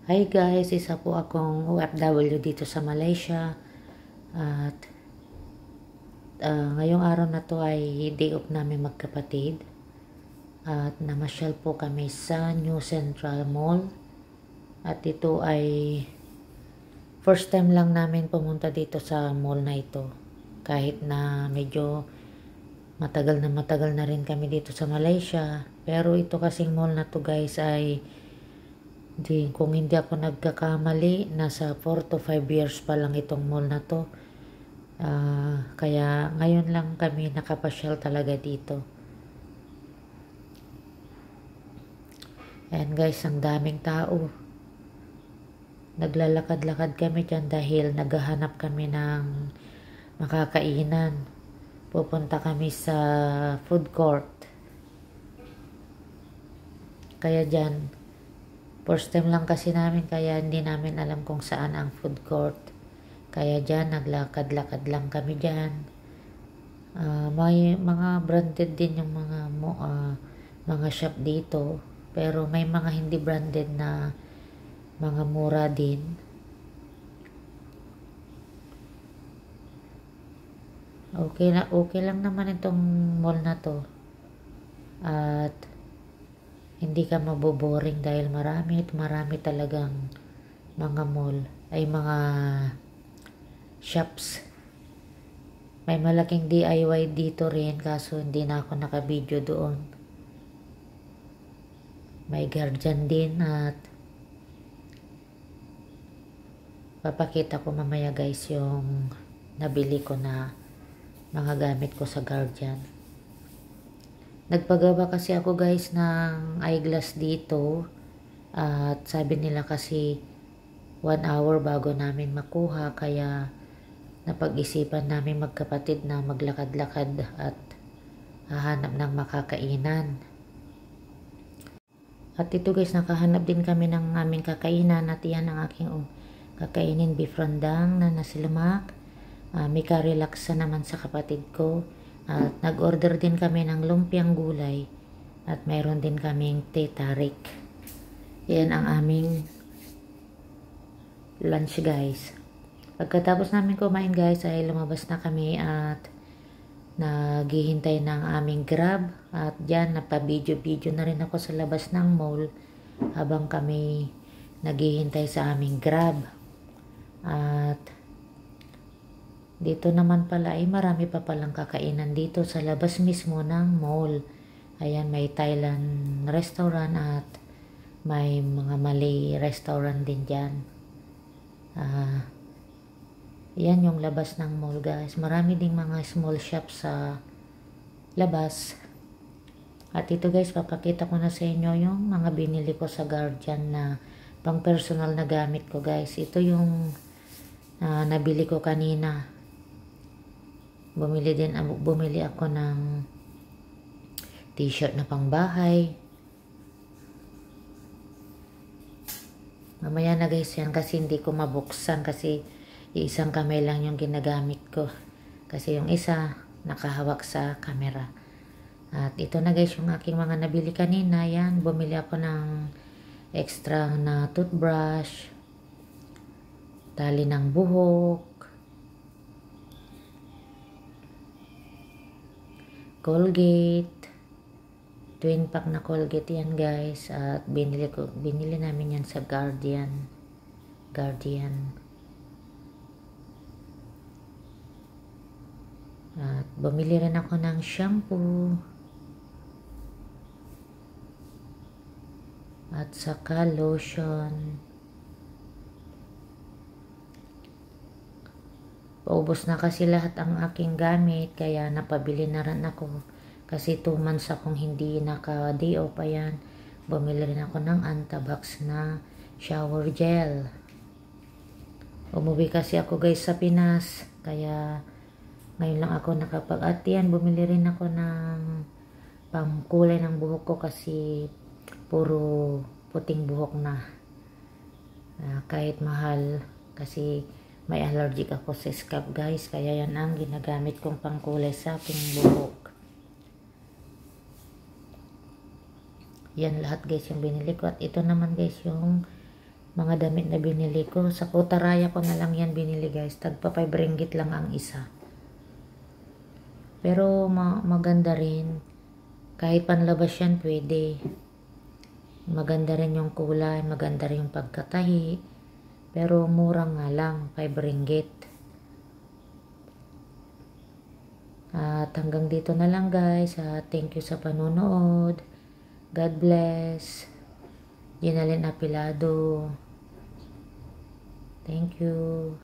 Hi guys, isa po akong OFW dito sa Malaysia at ngayong araw na to ay day off namin magkapatid at namasyal po kami sa New Central Mall at ito ay first time lang namin pumunta dito sa mall na ito kahit na medyo matagal na rin kami dito sa Malaysia, pero ito kasing mall na to guys ay kung hindi ako nagkakamali, nasa 4 to 5 years pa lang itong mall na to. Kaya ngayon lang kami nakapasyal talaga dito. And guys, ang daming tao. Naglalakad-lakad kami dyan dahil naghahanap kami ng makakainan. Pupunta kami sa food court. Kaya dyan, first time lang kasi namin kaya hindi namin alam kung saan ang food court. Kaya dyan, naglakad-lakad lang kami dyan. May mga branded din yung mga shop dito. Pero may mga hindi branded na mga mura din. Okay lang naman itong mall na to. At hindi ka maboboring dahil marami talagang mga mall ay mga shops. May malaking DIY dito rin kaso hindi na ako naka-video doon. May Guardian din at papakita ko mamaya guys yung nabili ko na mga gamit ko sa Guardian. Nagpagawa kasi ako guys ng eyeglass dito at sabi nila kasi 1 hour bago namin makuha, kaya napag-isipan namin magkapatid na maglakad-lakad at hahanap ng makakainan. At ito guys, nakahanap din kami ng aming kakainan at yan ang aking kakainin, beef rendang na nasilamak. May ka-relax naman sa kapatid ko. At nag-order din kami ng lumpiang gulay at mayroon din kaming teh tarik. Yan ang aming lunch guys. Pagkatapos namin kumain guys ay lumabas na kami at naghihintay ng aming Grab. At dyan napabidyo-video na rin ako sa labas ng mall habang kami naghihintay sa aming Grab. At dito naman pala ay marami pa palang kakainan dito sa labas mismo ng mall. Ayan, may Thailand restaurant at may mga Malay restaurant din dyan. Yan yung labas ng mall guys. Marami ding mga small shops sa labas. At ito guys, papakita ko na sa inyo yung mga binili ko sa Guardian na pang personal na gamit ko guys. Ito yung nabili ko kanina. Bumili ako ng t-shirt na pangbahay. Mamaya na guys yan kasi hindi ko mabuksan kasi isang kamay lang yung ginagamit ko. Kasi yung isa nakahawak sa camera. At ito na guys yung aking mga nabili kanina. Yan, bumili ako ng extra na toothbrush, tali ng buhok, Colgate, twin pack na Colgate yan guys. At binili namin yan sa Guardian. At bumili rin ako ng shampoo at saka lotion. Paubos na kasi lahat ang aking gamit kaya napabili na rin ako. Kasi 2 months akong hindi naka-day off. Ayan, bumili rin ako ng Antabax na shower gel. Umuwi kasi ako guys sa Pinas. Kaya ngayon lang ako at yan, bumili rin ako ng pangkulay ng buhok ko kasi puro puting buhok na. Kahit mahal kasi may allergic ako sa scalp guys, kaya yan ang ginagamit kong pangkulay sa aking buhok. Yan lahat guys yung binili ko. At ito naman guys yung mga damit na binili ko. Sa Kutaraya ko na lang yan binili guys. Tagpa 5 ringgit lang ang isa. Pero maganda rin. Kahit panlabas yan pwede. Maganda rin yung kulay. Maganda rin yung pagkatahi. Pero mura nga lang. 5 ringgit. At hanggang dito na lang guys. Thank you sa panonood. God bless. Ginalin Apilado. Thank you.